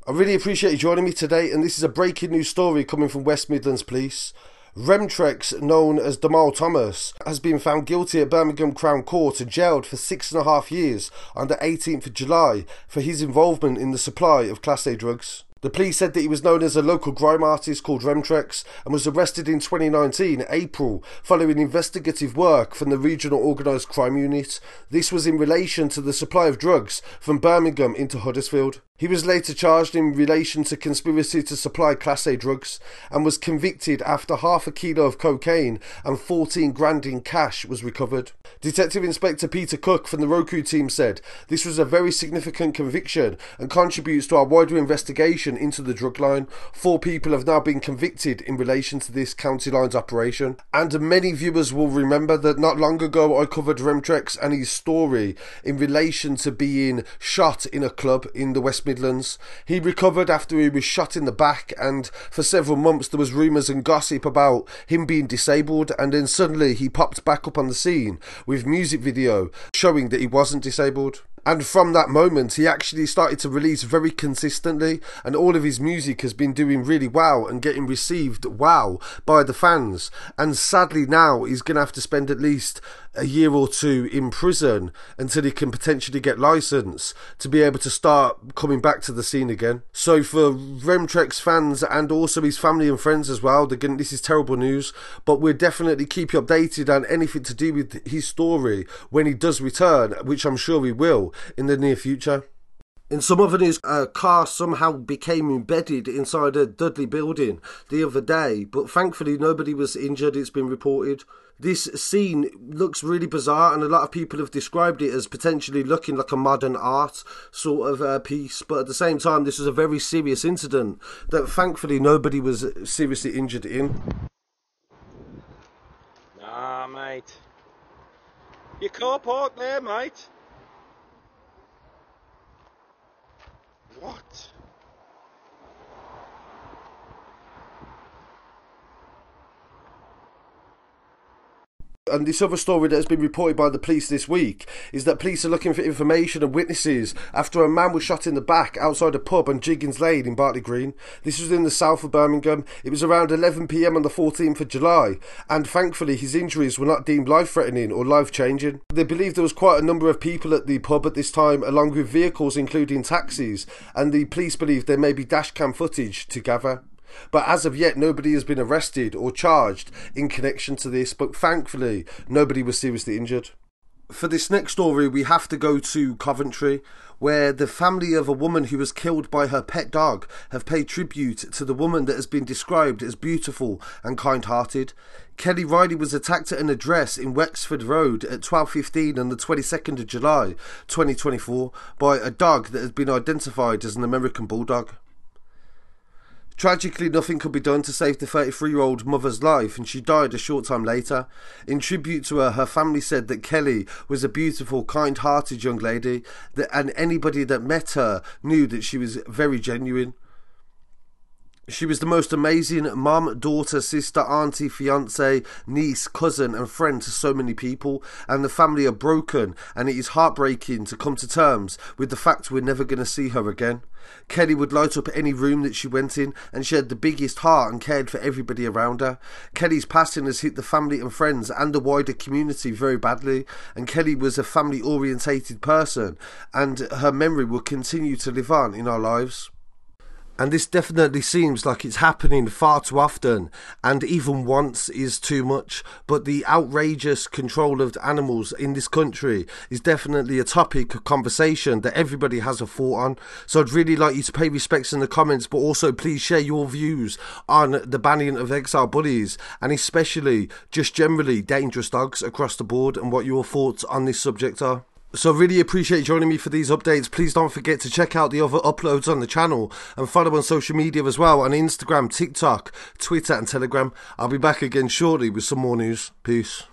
I really appreciate you joining me today, and this is a breaking news story coming from West Midlands Police. Remtrex, known as Demehl Thomas, has been found guilty at Birmingham Crown Court and jailed for 6.5 years on the 18th of July for his involvement in the supply of Class A drugs. The police said that he was known as a local grime artist called Remtrex and was arrested in 2019, April, following investigative work from the Regional Organised Crime Unit. This was in relation to the supply of drugs from Birmingham into Huddersfield. He was later charged in relation to conspiracy to supply Class A drugs and was convicted after half a kilo of cocaine and 14 grand in cash was recovered. Detective Inspector Pete Cooke from the ROCU team said this was a very significant conviction and contributes to our wider investigation into the drug line. 4 people have now been convicted in relation to this county lines operation. And many viewers will remember that not long ago I covered Remtrex and his story in relation to being shot in a club in the West Midlands. He recovered after he was shot in the back, and for several months there was rumours and gossip about him being disabled, and then suddenly he popped back up on the scene with music video showing that he wasn't disabled. And from that moment he actually started to release very consistently, and all of his music has been doing really well and getting received well by the fans. And sadly now he's going to have to spend at least a year or 2 in prison until he can potentially get licence to be able to start coming back to the scene again. So for Remtrex fans and also his family and friends as well, this is terrible news, but we'll definitely keep you updated on anything to do with his story when he does return, which I'm sure he will in the near future. In some other news, a car somehow became embedded inside a Dudley building the other day, but thankfully nobody was injured, it's been reported. This scene looks really bizarre, and a lot of people have described it as potentially looking like a modern art sort of piece, but at the same time this was a very serious incident that thankfully nobody was seriously injured in. Nah, mate. Your car parked there, mate. What? And this other story that has been reported by the police this week is that police are looking for information and witnesses after a man was shot in the back outside a pub on Jiggins Lane in Bartley Green. This was in the south of Birmingham. It was around 11 PM on the 14th of July, and thankfully his injuries were not deemed life-threatening or life-changing. They believe there was quite a number of people at the pub at this time, along with vehicles including taxis, and the police believe there may be dashcam footage to gather. But as of yet, nobody has been arrested or charged in connection to this, but thankfully nobody was seriously injured. For this next story, we have to go to Coventry, where the family of a woman who was killed by her pet dog have paid tribute to the woman that has been described as beautiful and kind-hearted. Kelly Riley was attacked at an address in Wexford Road at 12:15 on the 22nd of July 2024 by a dog that has been identified as an American Bulldog. Tragically, nothing could be done to save the 33-year-old mother's life, and she died a short time later. In tribute to her, her family said that Kelly was a beautiful, kind-hearted young lady, and anybody that met her knew that she was very genuine. She was the most amazing mum, daughter, sister, auntie, fiance, niece, cousin and friend to so many people, and the family are broken, and it is heartbreaking to come to terms with the fact we're never going to see her again. Kelly would light up any room that she went in, and she had the biggest heart and cared for everybody around her. Kelly's passing has hit the family and friends and the wider community very badly, and Kelly was a family orientated person, and her memory will continue to live on in our lives. And this definitely seems like it's happening far too often, and even once is too much. But the outrageous control of animals in this country is definitely a topic of conversation that everybody has a thought on. So I'd really like you to pay respects in the comments, but also please share your views on the banning of exile bullies, and especially just generally dangerous dogs across the board, and what your thoughts on this subject are. So really appreciate joining me for these updates. Please don't forget to check out the other uploads on the channel and follow on social media as well, on Instagram, TikTok, Twitter and Telegram. I'll be back again shortly with some more news. Peace.